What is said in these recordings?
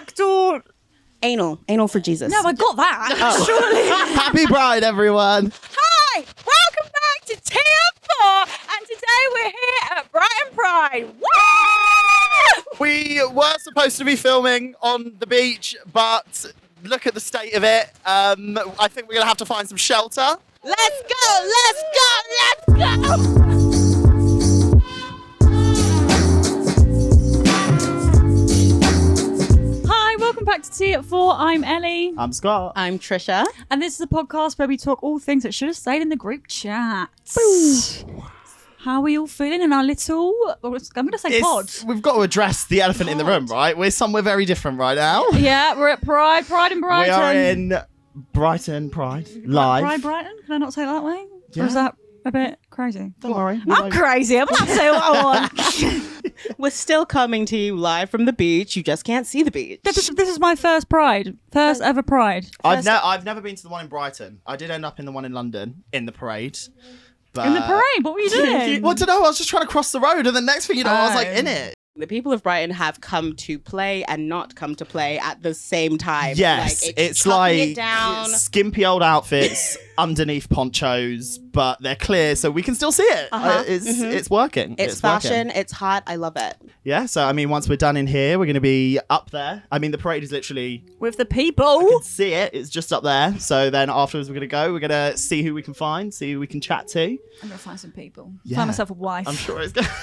Backdoor. Anal for Jesus. No, I got that. Surely. Happy Pride, everyone. Hi, welcome back to Tier 4, and today we're here at Brighton Pride. Woo! We were supposed to be filming on the beach, but look at the state of it. I think we're going to have to find some shelter. Let's go, let's go, let's go! Welcome back to Tea at 4. I'm Ellie. I'm Scott. I'm Trisha. And this is a podcast where we talk all things that should have stayed in the group chat. How are we all feeling in our little, I'm going to say pod. We've got to address the elephant in the room, right? We're somewhere very different right now. Yeah, we're at Pride in Brighton. We are in Brighton Pride, live. Brighton? Can I not say it that way? Yeah. Or is that a bit crazy? Don't worry. I'm crazy. I'm not saying what I want. We're still coming to you live from the beach. You just can't see the beach. This is my first Pride. First ever Pride. I've never been to the one in Brighton. I did end up in the one in London, in the parade. But... In the parade? What were you doing? Well, I don't know. I was just trying to cross the road, and the next thing you know, I was like in it. The people of Brighton have come to play and not come to play at the same time. Yes, it's like skimpy old outfits underneath ponchos, but they're clear, so we can still see it. It's working. It's fashion. It's hot. I love it. Yeah, so I mean, once we're done in here, we're going to be up there. I mean, the parade is literally... With the people. I can see it. It's just up there. So then afterwards, we're going to go. We're going to see who we can find, see who we can chat to. I'm going to find some people. Yeah. Find myself a wife. I'm sure it's going to...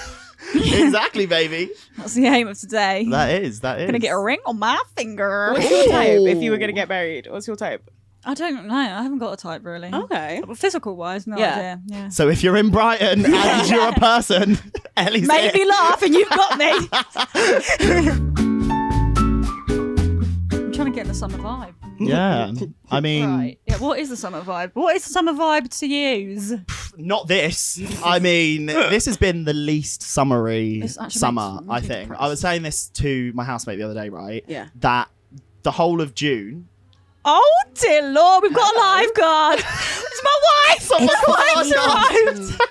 Exactly, baby. That's the aim of today. That is. Gonna get a ring on my finger. What's your type if you were going to get married? What's your type? I don't know. I haven't got a type really. Okay. But physical wise, no idea. Yeah. So if you're in Brighton and you're a person, Ellie's Made me laugh and you've got me. I'm trying to get in the summer vibe. Yeah. I mean... Right. Yeah, what is the summer vibe? What is the summer vibe to use? Not this. I mean, this has been the least summery summer, I think. I was saying this to my housemate the other day, right? Yeah. That the whole of June... Oh, dear Lord, we've got a lifeguard. It's my wife. My wife's arrived.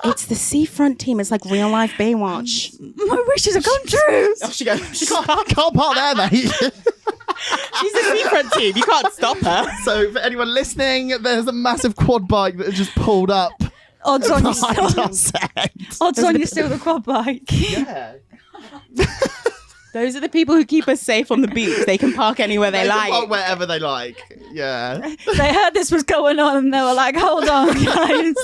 It's the seafront team. It's like real life Baywatch. My wishes have come true. Oh, she goes. She can't park there, mate. She's a seafront team. You can't stop her. So for anyone listening, there's a massive quad bike that has just pulled up. Odds on you still steal the quad bike. Yeah. Those are the people who keep us safe on the beach. They can park anywhere they like. Park wherever they like. Yeah. They heard this was going on and they were like, hold on, guys.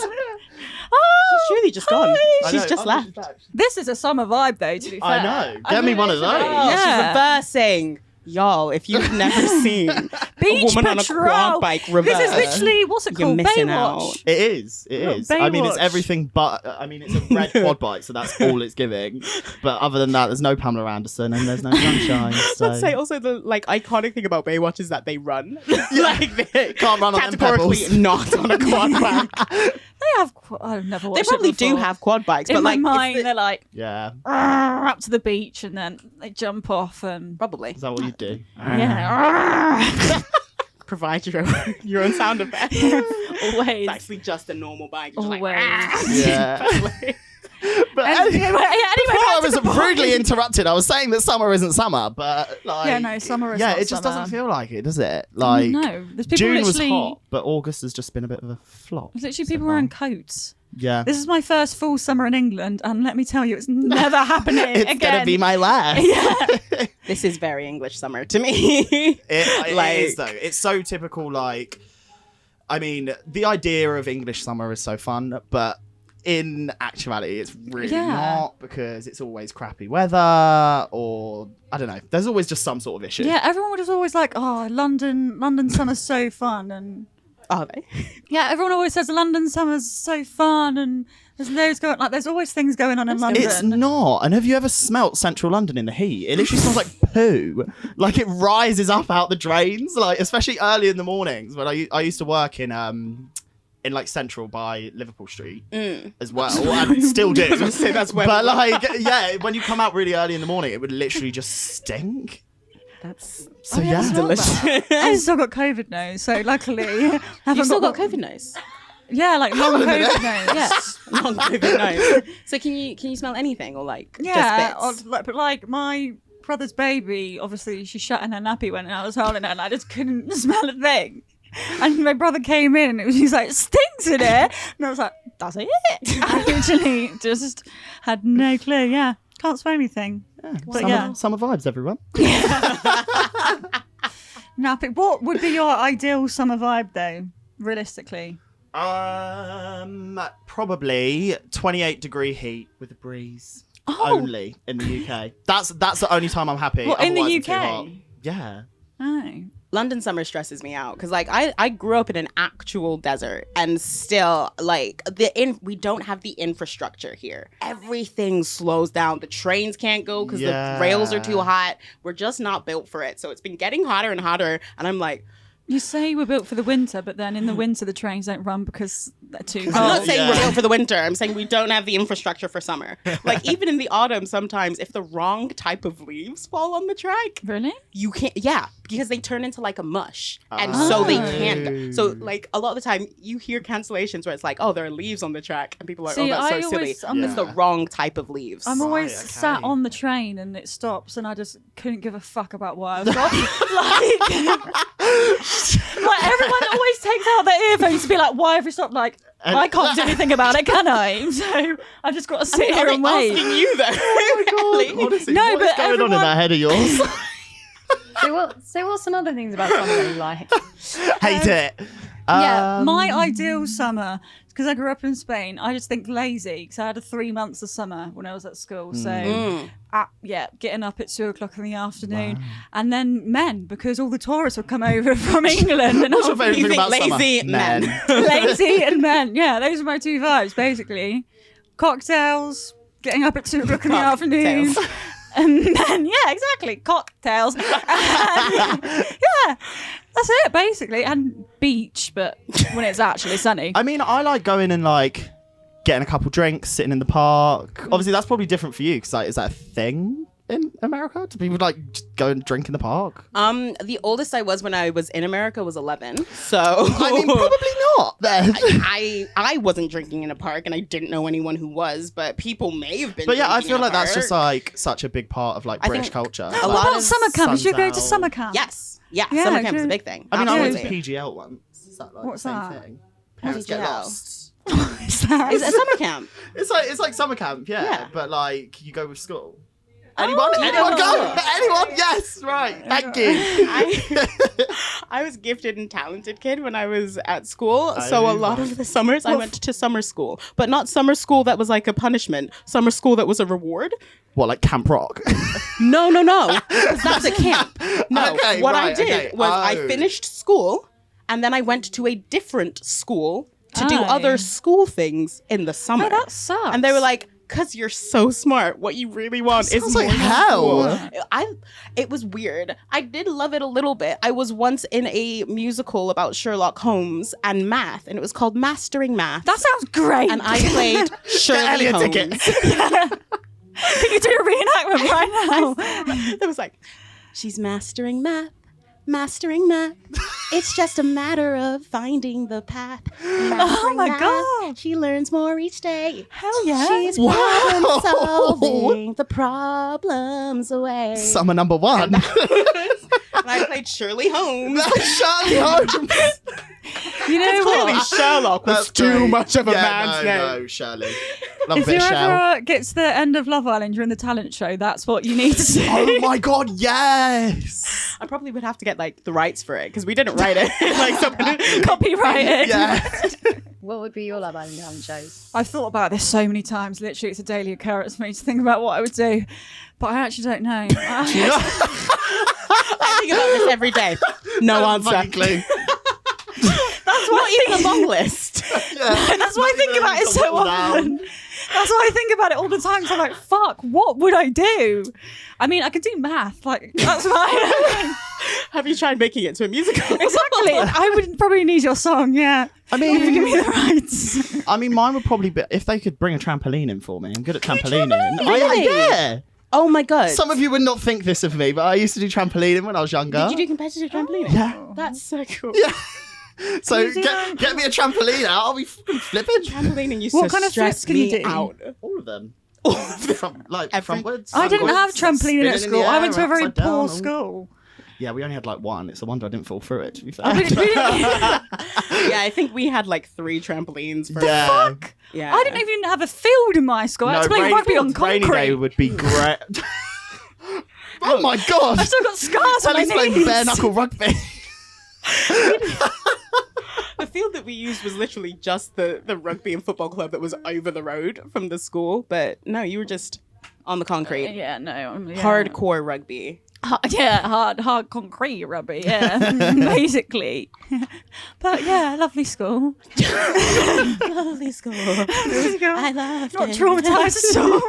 She's surely just gone. She's just left. This is a summer vibe, though, to be fair. I know. Get me one of those. Oh, Yeah. she's reversing. Y'all, if you've never seen Beach a woman Patrol. on a quad bike reverse, This is literally, what's it you're called? missing Baywatch. out. It is. It is. I mean, it's Baywatch. everything but... I mean, it's a red quad bike, so that's all it's giving. But other than that, there's no Pamela Anderson and there's no sunshine. So. Let's say also the iconic thing about Baywatch is that they run. Like they can't run on them categorically pebbles. not on a quad bike. They have... I've never watched They probably it before. do have quad bikes, In but my like mind, they're like, Yeah. up to the beach and then they jump off and... probably Is that what you do? Yeah. provide your own sound effect. Always. It's actually just a normal bike. Just Always. Yeah. But Anyway, before I back to was the point. rudely interrupted, I was saying that summer isn't summer, but like... Yeah, no, summer is Yeah, not it just summer. doesn't feel like it, does it? Like, No, there's people June was literally... hot, but August has just been a bit of a flop. There's literally so people far. wearing coats. Yeah. This is my first full summer in England, and let me tell you, it's never happening It's again. going to be my last. Yeah. This is very English summer to me. It is, though. It's so typical, like... I mean, the idea of English summer is so fun, but in actuality, it's really not, because it's always crappy weather, or... I don't know. There's always just some sort of issue. Yeah, everyone was always like, oh, London summer's so fun, and... Are they? Yeah, everyone always says London summer's so fun, and there's loads going... Like, there's always things going on in London. It's not. And have you ever smelt central London in the heat? It literally smells like poo. Like, it rises up out the drains, like, especially early in the mornings. When I used to work in like central by Liverpool Street as well, and still do. So that's where. But like, yeah, when you come out really early in the morning, it would literally just stink. That's So yeah, delicious. I still got COVID now, so luckily... You still got COVID nose. Yeah, like long COVID now. Yeah. Long COVID nose. So can you smell anything or like Yeah, just bits? but like my brother's baby, obviously she shut in her nappy when I was holding her and I just couldn't smell a thing. And my brother came in and he's like, stinks in here. And I was like, does it? I literally just had no clue. Yeah, can't smell anything. Summer vibes, everyone. Nappy. What would be your ideal summer vibe though, realistically? Probably 28-degree heat with a breeze. Only in the UK. That's the only time I'm happy. What, in the Otherwise, it's too UK? hot. Yeah. Oh. London summer stresses me out because like I grew up in an actual desert and still like we don't have the infrastructure here. Everything slows down. The trains can't go because the rails are too hot. We're just not built for it. So it's been getting hotter and hotter, and I'm like, You say we're built for the winter, but then in the winter the trains don't run because they're too cold. I'm not saying we're built for the winter. I'm saying we don't have the infrastructure for summer. Like even in the autumn, sometimes if the wrong type of leaves fall on the track, Really? you can't. Yeah, because they turn into like a mush, and so they can't go. So like a lot of the time, you hear cancellations where it's like, oh, there are leaves on the track, and people are like, See, oh, that's I so silly. always- I'm It's the wrong type of leaves. I'm always Right, okay. sat on the train and it stops and I just couldn't give a fuck about what I was on. like everyone always takes out their earphones to be like, why have we stopped? Like, I can't do anything about it, can I? So I've just got to sit here and wait. Asking you though. Oh my God, honestly, No, what is but going on in everyone- that head of yours? So what's some other things about summer that you like? Hate it. Yeah, my ideal summer, because I grew up in Spain, I just think lazy, because I had 3 months of summer when I was at school. So, getting up at 2:00 in the afternoon. And then men, because all the tourists would come over from England. And What's your favourite thing about lazy summer? men. lazy and men. Yeah, those are my two vibes, basically. Cocktails, getting up at 2:00 in the afternoon. Cocktails. And then, yeah, exactly, cocktails. And, yeah, that's it, basically. And beach, but when it's actually sunny. I mean, I like going and like getting a couple drinks, sitting in the park. Obviously, that's probably different for you because like, is that a thing in America? Do people like just go and drink in the park? The oldest I was when I was in America was 11. So I mean, probably not. Then. I wasn't drinking in a park and I didn't know anyone who was, but people may have been. But yeah, I drinking feel in a like that's just park. like such a big part of like I British think culture. a Like, lot What about of summer camp? You should go to sun's summer out. camp. Yes, yeah, Yeah, summer camp is a true. big thing. I mean, I went to Absolutely. PGL once. Is that like What's the same that? thing? Parents get PGL? lost. Is that- It's a summer camp. It's like summer camp, Yeah. but like you go with school. Anyone? Anyone go. go? Anyone? Yes, right. Thank you. I was gifted and talented kid when I was at school, so a lot of the summers I went to summer school, but not summer school that was like a punishment. Summer school that was a reward. What, like Camp Rock? No, because that's a camp. No, Okay, what I right, did okay. was I Oh. finished school, and then I went to a different school to do Oh. other school things in the summer. Oh, that sucks. And they were like, "Cause you're so smart. What you really want is Sounds more like hell. school." It was weird. I did love it a little bit. I was once in a musical about Sherlock Holmes and math, and it was called Mastering Math. That sounds great. And I played Shirley Elliot Holmes. ticket. Can you do a reenactment right now? It was like, she's mastering math. Mastering math. It's just a matter of finding the path. Oh my Math. God. She learns more each day. Hell yeah. She's Wow. problem solving the problems away. Summer number one. And I played Shirley Holmes. Shirley Holmes. You know Clearly, what? Sherlock was That's too great. much of a Yeah, man's name. No, Shirley. Love a If bit you of Shell. ever get to the end of Love Island, you're in the talent show, that's what you need to do. Oh my God, yes. I probably would have to get like the rights for it because we didn't write it. Like someone Copyrighted. Yeah. What would be your Love Island talent shows? I've thought about this so many times. Literally, it's a daily occurrence for me to think about what I would do. But I actually don't know. I think about this every day. No answer. Fucking clue. That's Not even a long list. That's why I think about it so often. That's why I think about it all the time. So I'm like, fuck, what would I do? I mean, I could do math. Like, that's fine. Have you tried making it to a musical? Exactly. I would probably need your song, yeah. I If you give mean, me the rights. I mean, mine would probably be if they could bring a trampoline in for me. I'm good at trampolining. Really? Yeah. Oh my god. Some of you would not think this of me, but I used to do trampolining when I was younger. Did you do competitive trampolining? Yeah. That's so cool. Yeah. So you do get me a trampoline out. I'll be fucking flipping. Trampolining used What to kind of stress flips can you me do? out. All of them. From Every- frontwards. I didn't have backwards, trampoline spinning at in school. the I air, went to a very upside down, poor all- school. Yeah, we only had like one. It's a wonder I didn't fall through it, to be fair. We didn't- Yeah, I think we had like 3 trampolines. For yeah. Yeah. I didn't even have a field in my school. I had to play rugby on rainy day concrete. would be great. Oh my god! I've still got scars on my Sally's playing knees. bare knuckle rugby. The field that we used was literally just the rugby and football club that was over the road from the school. But no, you were just on the concrete. Yeah, no. Yeah. Hardcore rugby. Hard concrete rugby, yeah, basically. But yeah, lovely school. Lovely school. I loved Not it. traumatized at all.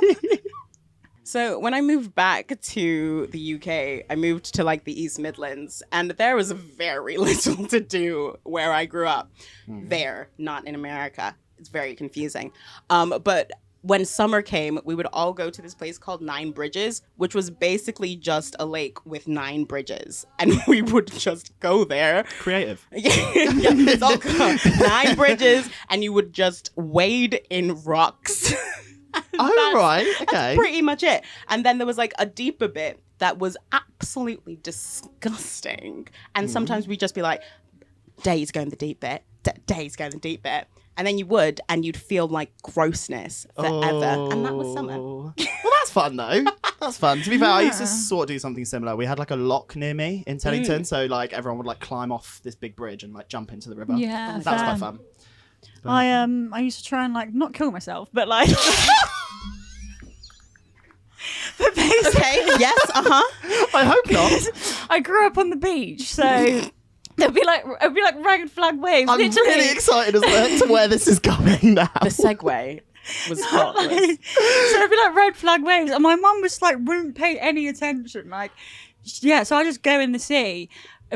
So when I moved back to the UK, I moved to like the East Midlands, and there was very little to do where I grew up. There, not in America. It's very confusing. But when summer came, we would all go to this place called Nine Bridges, which was basically just a lake with 9 bridges. And we would just go there. Creative. Yeah, it's all 9 bridges, and you would just wade in rocks. Oh, right. Okay. That's pretty much it. And then there was like a deeper bit that was absolutely disgusting. And sometimes we'd just be like, Day's going the deep bit. Day's going the deep bit. And then you would, and you'd feel like grossness forever. And that was summer. Well, that's fun though. That's fun. To be fair, I used to sort of do something similar. We had like a lock near me in Teddington, so like everyone would like climb off this big bridge and like jump into the river. Yeah, that was quite fair. fun. I used to try and like not kill myself, but like. But basically, Okay, yes, I hope not. I grew up on the beach, so it'd be like ragged flag waves. I'm literally. really excited as well to where this is going now. The segue was hot. So it'd be like red flag waves, and my mum was like wouldn't pay any attention. Like, yeah, so I just go in the sea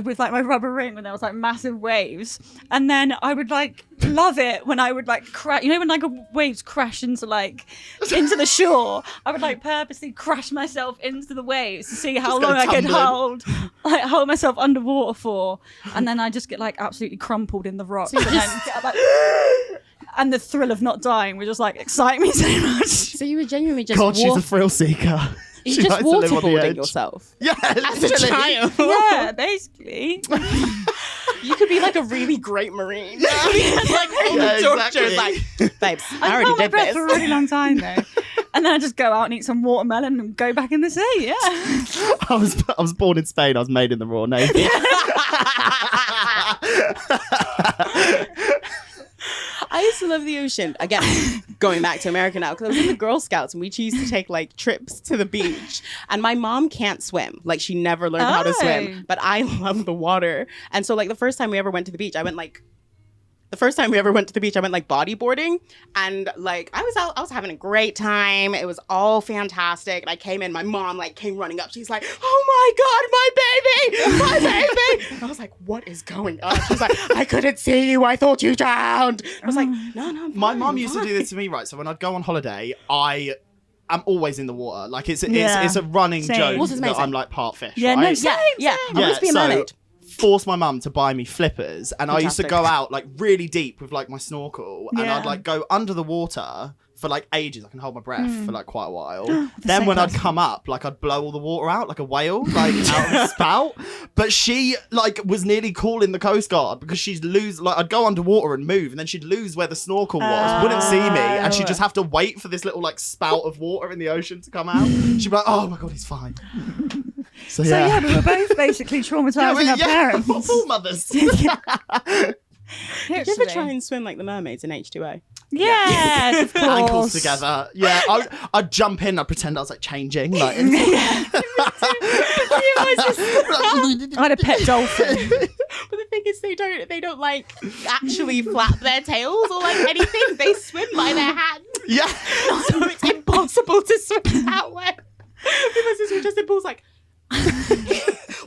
with like my rubber ring when there was like massive waves, and then I would like love it when I would like crash. You know when like waves crash into the shore, I would like purposely crash myself into the waves to see how Just go long I could tumbling. hold myself underwater for, and then I just get like absolutely crumpled in the rocks, and then get, like, and the thrill of not dying would just like excite me so much. So you were genuinely just God, she's a thrill seeker. you She just likes to live on the waterboarding edge. yourself. Yeah, As a literally. child. Yeah, basically. You could be like a really great marine. like all Yeah, the doctors exactly. like, babes, I I already held my did breath this. for a really long time though. And then I just go out and eat some watermelon and go back in the sea. Yeah. I was born in Spain. I was made in the Royal Navy. I used to love the ocean. Again, going back to America now, because I was in the Girl Scouts and we used to take like trips to the beach. And my mom can't swim. Like she never learned how to Oh. swim. But I love the water. And so like the first time we ever went to the beach, I went like bodyboarding, and like I was having a great time. It was all fantastic. And I came in, my mom like came running up. She's like, "Oh my god, my baby!" And I was like, "What is going on?" She's like, "I couldn't see you. I thought you drowned." I was like, "No, I'm My fine, mum I'm used to fine." do this to me, right? So when I'd go on holiday, I'm always in the water. Like it's Yeah. a running Same. joke Water's that amazing. I'm like part fish. Yeah, right? no, Yeah, same, yeah. same. I want to be a so mermaid. forced my mum to buy me flippers, and I used to Fantastic. go out like really deep with like my snorkel, and Yeah. I'd like go under the water for like ages. I can hold my breath for like quite a while. The Then same when I'd person. come up, like I'd blow all the water out like a whale, like out of the spout. But she like was nearly calling the Coast Guard because she'd lose. Like I'd go underwater and move, and then she'd lose where the snorkel was, wouldn't see me, and she'd just have to wait for this little like spout of water in the ocean to come out. She'd be like, "Oh my god, he's fine." So So yeah, we were both basically traumatizing our parents. All mothers. Did you ever Literally. try and swim like the mermaids in H2O? Yes, of course. Ankles together. Yeah, I'd jump in. I'd pretend I was like changing. Like, I had a pet dolphin. But the thing is, they don't like actually flap their tails or like anything. They swim by their hands, yeah. so it's impossible to swim that way. My sister was just in pools like,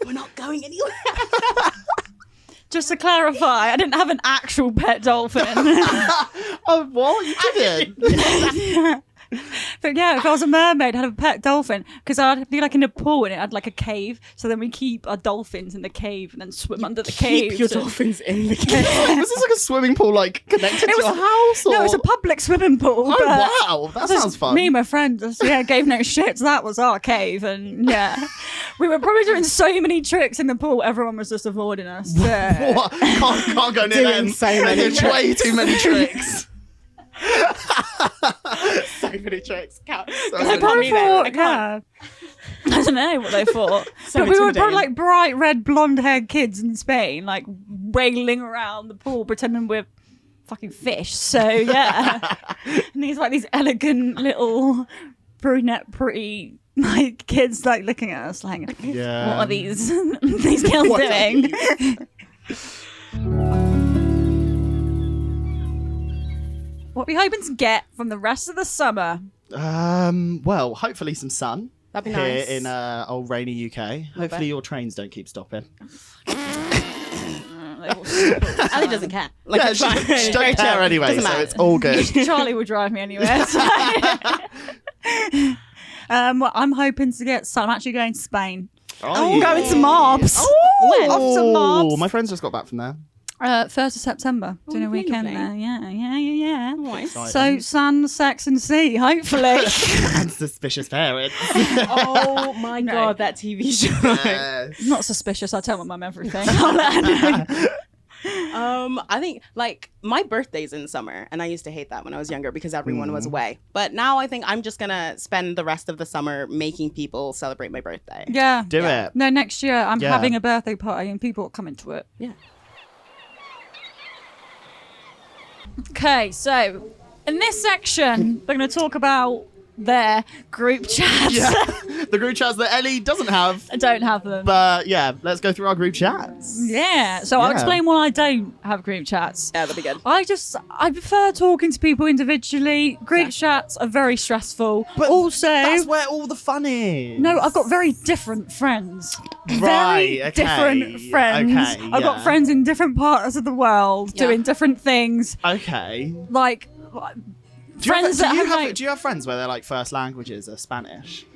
we're not going anywhere. Just to clarify, I didn't have an actual pet dolphin. Oh, what? You didn't? But yeah, if I was a mermaid, I'd have a pet dolphin because I'd be like in a pool and it had like a cave. So then we keep our dolphins in the cave and then swim under the cave. Keep your dolphins in the cave. Was this like a swimming pool, like connected to your house? Or? No, it was a public swimming pool. Oh but wow, that sounds fun. Me and my friend just gave no shit. So that was our cave, and we were probably doing so many tricks in the pool. Everyone was just avoiding us. What? Can't go near Doing them. so many There's way too many tricks. So many tricks. So They many probably tricks. thought, I don't know what they thought. But we were probably like bright red blonde haired kids in Spain, like wailing around the pool pretending we're fucking fish. So yeah. And these like these elegant little brunette pretty like kids like looking at us like what are these these girls What are doing? What are we hoping to get from the rest of the summer? Well, hopefully some sun. That'd be here nice. in old rainy UK. Hopefully your trains don't keep stopping. Ali doesn't care. Like, Yeah, it's fine. she It's don't very care chill. anyway, Doesn't so matter. it's all good. Charlie would drive me anywhere. So. Well, I'm hoping to get sun. I'm actually going to Spain. I'm going to Marbs. When? Off to Marbs. My friends just got back from there. 1st of September. Doing a lovely. weekend there. Yeah. Nice. So sun, sex and sea, hopefully. And suspicious parents. Oh my No. god, that TV show. Yes. Not suspicious. I tell my mum everything. I'll let her know. I think like my birthday's in summer, and I used to hate that when I was younger because everyone was away. But now I think I'm just gonna spend the rest of the summer making people celebrate my birthday. Yeah. Do it. No, next year I'm Yeah. having a birthday party and people are coming to it. Yeah. Okay, so in this section, we're going to talk about their group chats. Yeah. The group chats that Ellie doesn't have. I don't have them. But yeah, let's go through our group chats. Yeah, so I'll Yeah. explain why I don't have group chats. Yeah, that'd be good. I prefer talking to people individually. Group chats are very stressful. But also, that's where all the fun is. no, I've got very different friends. Right, Very okay, different friends. okay, I've got yeah. friends in different parts of the world Yeah. doing different things. Okay. Like friends that have like, do you have friends where their like first languages are Spanish?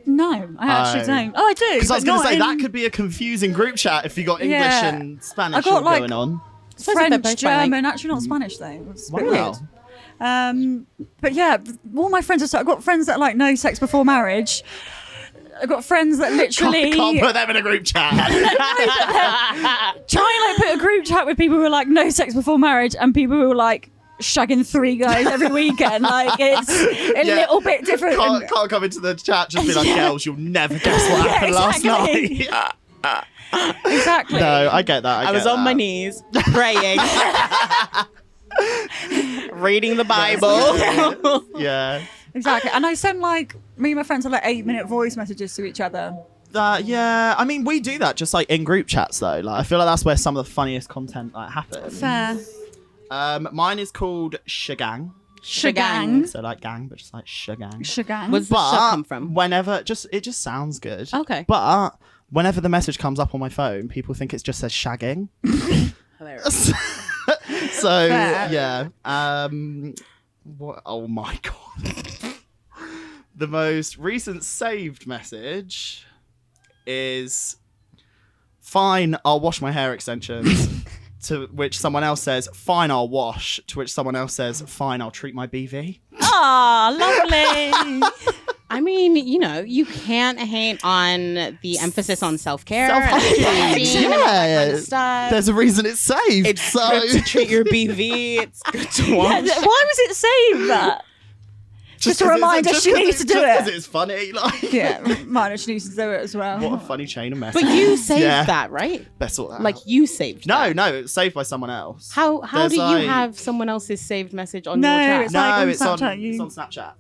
no, I actually Oh. don't. Oh, I do. Because I was but going to not say in that could be a confusing group chat if you got English Yeah. and Spanish I got, all like, going on. Suppose if they're French, both bilingual. German, actually not Spanish though. It's a bit Wow. weird. But yeah, all my friends are so I've got friends that like no sex before marriage. I've got friends that literally Can't put them in a group chat. try and like put a group chat with people who are like no sex before marriage and people who are like shagging 3 guys every weekend. Like it's a Yeah. little bit different. can't come into the chat just be like, girls, you'll never guess what happened exactly. last night. Exactly. No, I get that. I was on my knees praying, reading the Bible. Yeah. Exactly. And I send like me and my friends have like 8-minute voice messages to each other. Yeah, I mean, we do that just like in group chats though. Like, I feel like that's where some of the funniest content like happens. Fair. Mine is called Shagang. Shagang. So like gang, but just like Shagang. Shagang. Where's the But shit come from? whenever it just sounds good. Okay. But whenever the message comes up on my phone, people think it just says shagging. Hilarious. So Fair. yeah. What? Oh my god. The most recent saved message is fine, I'll wash my hair extensions. To which someone else says, fine, I'll wash. To which someone else says, fine, I'll treat my BV. Ah, lovely. I mean, you know, you can't hate on the emphasis on self-care. Self-hygiene, and all that kind of stuff. There's a reason it's saved. It's so good to treat your BV. It's good to Why wash. was it saying that? Just a 'cause reminder she needs to do it. Because it's funny. Like, Yeah, mine she needs to do it as well. what a funny chain of messages. But you saved Yeah. that, right? Best sort that Like out. you saved No, that. no, it's saved by someone else. How There's do you like- have someone else's saved message on No, your chat? it's like on it's on Snapchat, it's on Snapchat.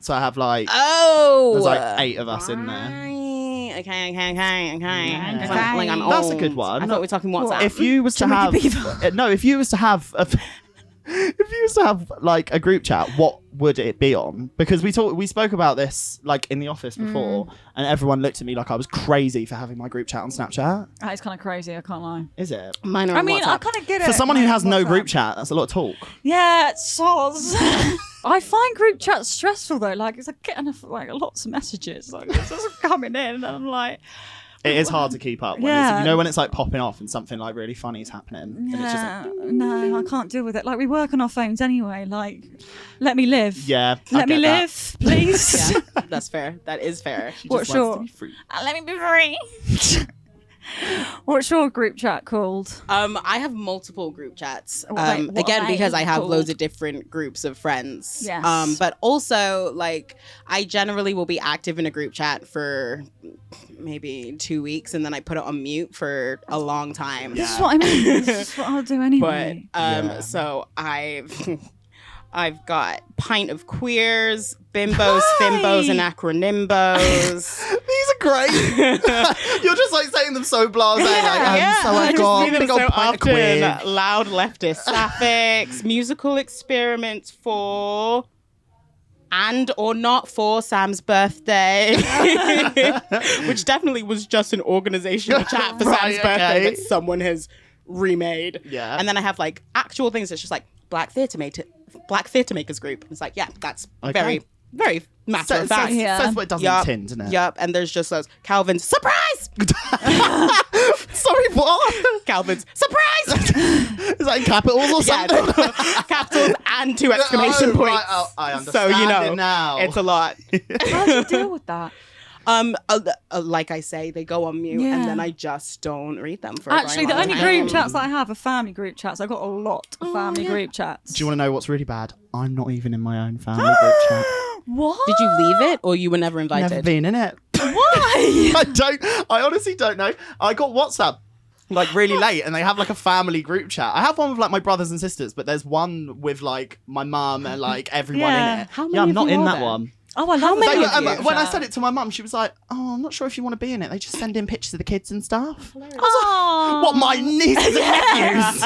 So I have like Oh, there's like 8 of us in there. Right. Okay. Yeah. Like I'm That's a old. good one. I thought we were talking WhatsApp. If you was to Timothy have if you was to have a if you used to have like a group chat, what would it be on? Because we spoke about this like in the office before, and everyone looked at me like I was crazy for having my group chat on Snapchat. That is kind of crazy. I can't lie. Is it? Mine are I on mean, I WhatsApp. kind of get it. For someone who has no WhatsApp. group chat, that's a lot of talk. Yeah, it's soz. I find group chats stressful though. Like, it's like getting lots of messages. Like, it's just coming in, and I'm like, It is hard to keep up. When Yeah. it's, when it's like popping off and something like really funny is happening. And it's just like, no, I can't deal with it. Like, we work on our phones anyway. Like, let me live. yeah. I Let me get that. live, please. Yeah, that's fair. That is fair. She What's just wants to your- be free. Let me be free. What's your group chat called? I have multiple group chats. Wait, what Again, are because they I have called? loads of different groups of friends. Yes. But also, like, I generally will be active in a group chat for maybe 2 weeks, and then I put it on mute for a long time. This is what I mean. This is what I'll do But anyway. Yeah. so I've got pint of queers, bimbos, fimbos, and acronymbos. These are great. You're just like saying them so blasé. So I I've just got see them big old so pint of queer. often. Loud leftist sapphics, musical experiments for and or not for Sam's birthday, which definitely was just an organizational chat for Right, Sam's birthday okay. that someone has remade. Yeah. And then I have like actual things that's just like Black Theatre Makers group. It's like, yeah, that's Okay. very matter of fact. Yeah. Says what it doesn't Yup. tint, doesn't it? Yup, and there's just those Calvin's surprise. Sorry, what? Calvin's surprise. Is that in capitals or Yeah, something? capitals and 2 exclamation Oh, points. right. Oh, I So understand you know, it now. it's a lot. How do you deal with that? Like I say, they go on mute, Yeah. and then I just don't read them for. a Actually, very the long only time. group chats that I have are family group chats. I've got a lot of family group chats. Do you want to know what's really bad? I'm not even in my own family group chat. What? Did you leave it, or you were never invited? Never been in it. Why? I honestly don't know. I got WhatsApp like really late, and they have like a family group chat. I have one with like my brothers and sisters, but there's one with like my mum and like everyone Yeah. in it. How Yeah, many I'm of not you in are that there? one. Oh, I love many that. of you? When I said it to my mum, she was like, "Oh, I'm not sure if you want to be in it. They just send in pictures of the kids and stuff." Oh. What, my nieces and nephews?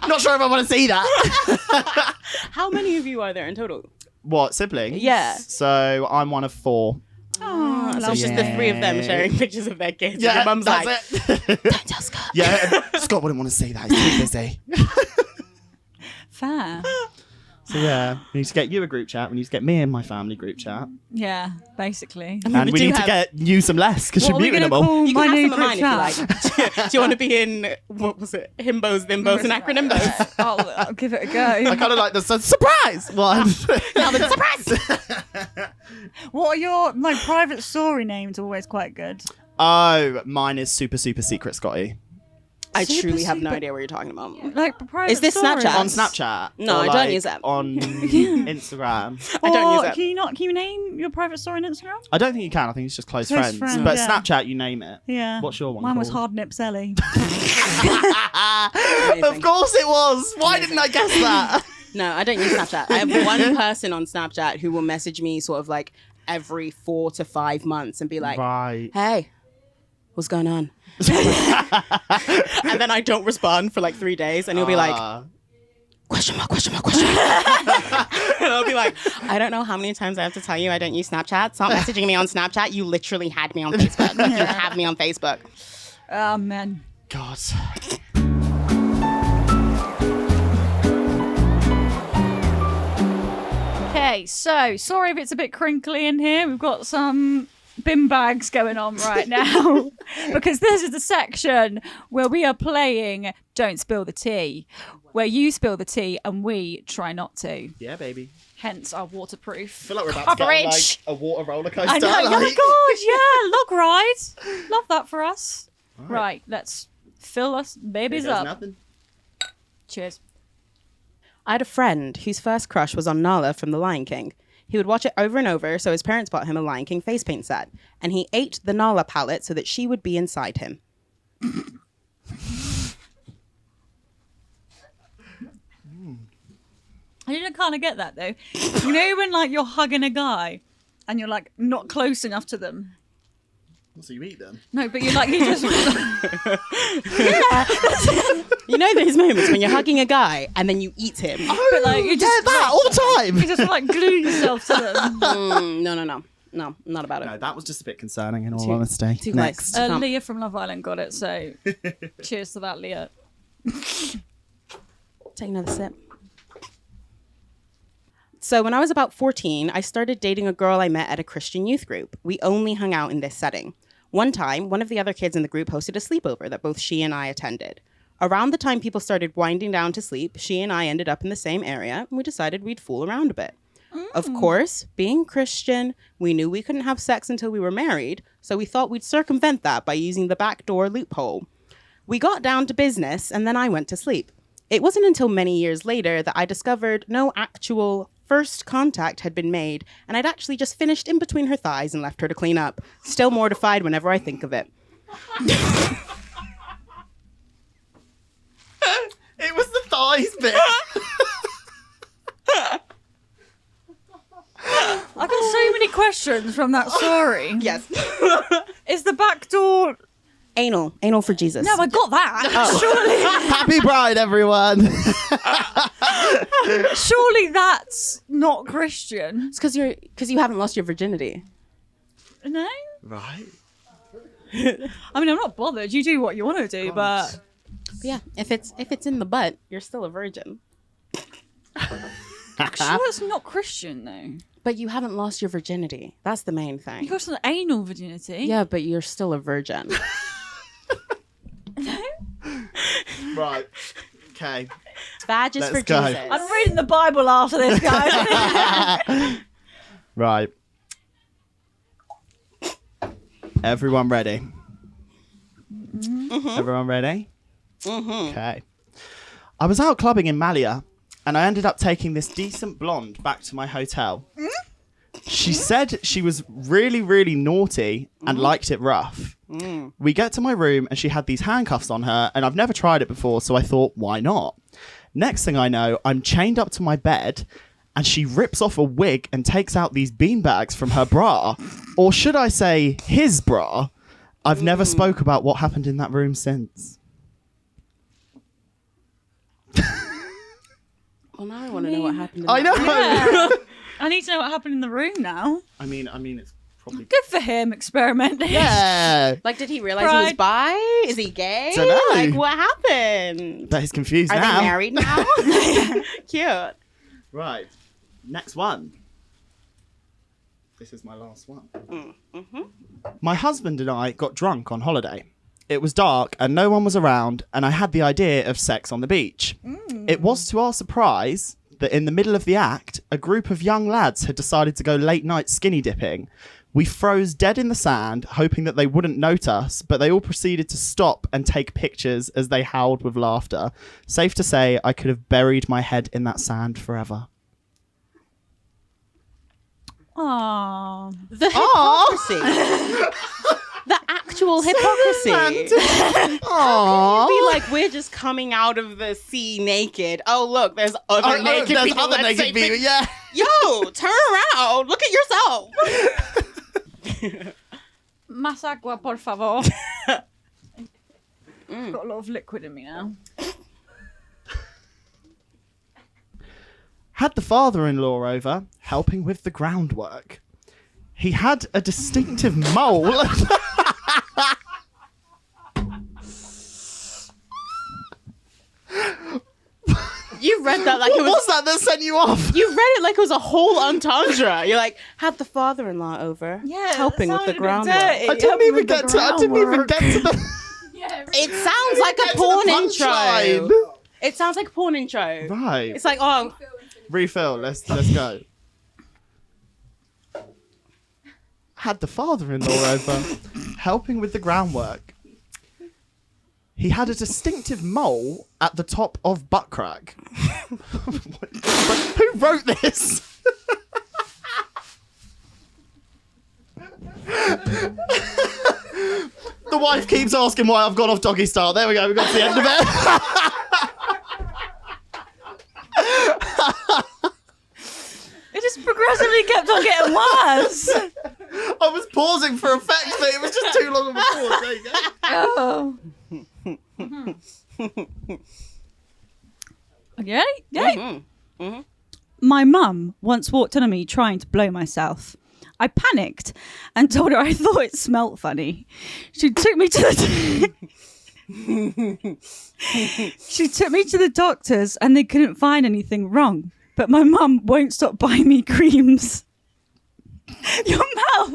Not sure if I want to see that. How many of you are there in total? What, siblings? Yeah. So I'm one of 4. Oh, So it's just the 3 of them Yeah. sharing pictures of their kids. Yeah, and your mum's that's like, it. "Don't tell Scott." Yeah, Scott wouldn't want to see that. He's too busy. Fair. So yeah, we need to get you a group chat. We need to get me and my family group chat. Yeah, basically. And we do need to have- get you some less because What you're are we muting going to them all. call You my can new have some of group mine chat? if you like. Do you want to be in, what was it? Himbos, Bimbos, and Acronymbos? I'll give it a go. I kind of like the surprise one. Surprise! What are your private story names? Always quite good. Oh, mine is super secret Scotty. I Super, truly have no super- idea what you're talking about. Like private Is this stories. Snapchat? On Snapchat. No, or I don't like use that. On Instagram. I don't use Or it. Can you name your private story on Instagram? I don't think you can. I think it's just close Close friends. friends, But yeah. Snapchat, you name it. Yeah. What's your one Mine was called? Hard Nip Ellie. Of course it was. Why didn't I guess that? No, I don't use Snapchat. I have one person on Snapchat who will message me sort of like every 4 to 5 months and be like, Right. "Hey, what's going on?" And then I don't respond for like 3 days, and he'll be like, question mark, question mark, question mark. And I'll be like, "I don't know how many times I have to tell you I don't use Snapchat. Stop messaging me on Snapchat. You literally had me on Facebook. You have me on Facebook." Oh, man. God. Okay, so sorry if it's a bit crinkly in here. We've got some bin bags going on right now because this is the section where we are playing Don't Spill the Tea, where you spill the tea and we try not to. Yeah, baby. Hence our waterproof I feel like we're about coverage. to get on, like a water roller coaster. I know. Oh my like- god, yeah, log ride. Love that for us. Right, let's fill us babies Here goes up. nothing. Cheers. I had a friend whose first crush was on Nala from The Lion King. He would watch it over and over, so his parents bought him a Lion King face paint set, and he ate the Nala palette so that she would be inside him. I didn't kind of get that though. You know when like you're hugging a guy and you're like not close enough to them. So you eat them? No, but you just. You know those moments when you're hugging a guy and then you eat him. But like you just that all the time. you just like glue yourself to them. No, not about it. No, that was just a bit concerning in all honesty. too Next. close. Leah from Love Island got it, so cheers to that, Leah. Take another sip. So when I was about 14, I started dating a girl I met at a Christian youth group. We only hung out in this setting. One time, one of the other kids in the group hosted a sleepover that both she and I attended. Around the time people started winding down to sleep, she and I ended up in the same area, and we decided we'd fool around a bit. Of course, being Christian, we knew we couldn't have sex until we were married, so we thought we'd circumvent that by using the backdoor loophole. We got down to business, and then I went to sleep. It wasn't until many years later that I discovered no actual first contact had been made, and I'd actually just finished in between her thighs and left her to clean up. Still mortified whenever I think of it. It was the thighs bit. I got so many questions from that story. Yes. Is the back door? Anal for Jesus. No, I got that. Surely, Happy Pride, everyone. surely that's not Christian. It's because you haven't lost your virginity. No, Right. I mean I'm not bothered. You do what you want to do, but But yeah, if it's in the butt, you're still a virgin. sure it's not Christian though. But you haven't lost your virginity. That's the main You thing. got an anal virginity. Yeah, but you're still a virgin. Right. Okay. Badges Let's for go. Jesus. I'm reading the Bible after this, guys. Right. Everyone ready? Everyone ready? Okay. I was out clubbing in Malia, and I ended up taking this decent blonde back to my hotel. She said she was really, really naughty and liked it rough. We get to my room and she had these handcuffs on her, and I've never tried it before, so I thought, why not? Next thing I know, I'm chained up to my bed and she rips off a wig and takes out these beanbags from her bra. Or should I say, his bra? I've never spoke about what happened in that room since. Well, now I want to know what happened. In I know. Yeah. I need to know what happened in the room now. I mean, it's probably... Good for him experimenting. Yeah. Like, did he realize he was Pride. bi? Is he gay? Dunno. Like, what happened? But he's confused Are now. they married now? Cute. Right. Next one. This is my last one. My husband and I got drunk on holiday. It was dark and no one was around, and I had the idea of sex on the beach. It was to our surprise that in the middle of the act, a group of young lads had decided to go late night skinny dipping. We froze dead in the sand, hoping that they wouldn't note us, but they all proceeded to stop and take pictures as they howled with laughter. Safe to say, I could have buried my head in that sand forever. Aww. The hypocrisy. The actual hypocrisy. Aww. Be like, we're just coming out of the sea naked. Oh, look, there's other naked there's people. other Let's naked take people, pic- yeah. Yo, turn around. Look at yourself. Más agua, por favor. I've got a lot of liquid in me now. Had the father-in-law over, helping with the groundwork. He had a distinctive mole. You read that like What it was. was that sent you off? You read it like it was a whole entendre. You're like, had the father-in-law over, Yeah, helping with the groundwork. I didn't even get to the... It sounds like a porn intro. It sounds like a porn intro. Right. It's like, oh, Refill. Let's go. Had the father-in-law over, helping with the groundwork. He had a distinctive mole at the top of butt crack. Who wrote this? The wife keeps asking why I've gone off doggy style. There we go. We got to the end of it. It just progressively kept on getting worse. I was pausing for effect, but it was just too long of a pause. There you go. Oh. Yeah. My mum once walked in on me trying to blow myself. I panicked and told her I thought it smelt funny. She took me to the doctors and they couldn't find anything wrong. But my mum won't stop buying me creams. Your mouth.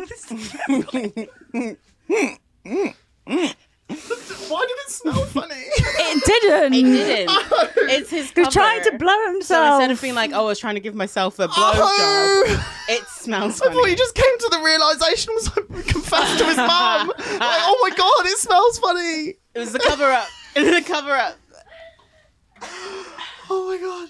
Why did it smell funny? It didn't. It didn't. It's his cover. He's trying to blow So himself. instead of being like, oh, I was trying to give myself a blowjob, it smells I funny. thought he just came to the realisation, was like, confessed to his mum. Like, oh my god, it smells funny. It was the cover up. It was the cover up. Oh my god.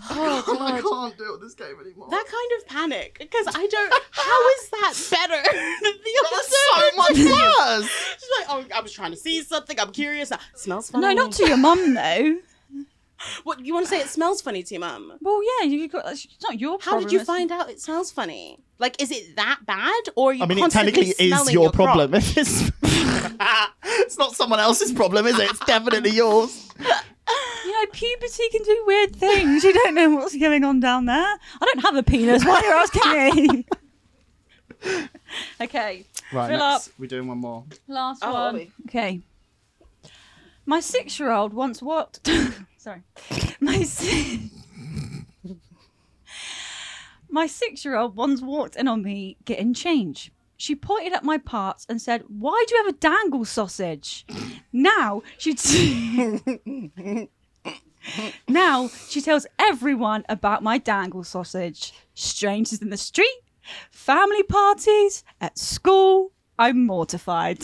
Oh, I God. can't deal with this game anymore. That kind of panic, because I don't. How is that better than the That's other? so much worse. She's like, oh, I was trying to see something. I'm curious. It smells funny. No, not to your mum though. What, you want to say it smells funny to your mum? Well, yeah, you got. It's not your How problem. did you it's- find out it smells funny? Like, is it that bad, or are you I mean, it constantly technically is smelling your crotch? problem. If it's it's not someone else's problem, is it? It's definitely yours. You know, puberty can do weird things. You don't know what's going on down there. I don't have a penis. Why are you asking me? Okay. Right, Fill next, up. we're doing one more. Last Oh, are one. we? Okay. My 6-year-old once walked. Sorry. My 6-year-old once walked in on me getting change. She pointed at my parts and said, "Why do you have a dangle sausage?" Now she tells everyone about my dangle sausage. Strangers in the street, family parties, at school. I'm mortified.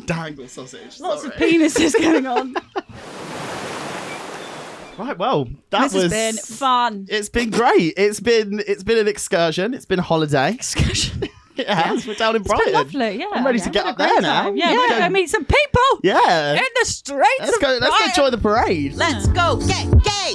Dangle sausage. Lots of sorry. penises going on. Right, well, that This was. has been fun. It's been great. It's been an excursion. It's been a holiday. Excursion. Yes, we're down in It's Brighton. been lovely, yeah. I'm ready to Yeah, get had a up there great now. time. Yeah, we're going to meet some people Yeah. in the streets Let's of go Brighton. join the parade. Let's go get gay.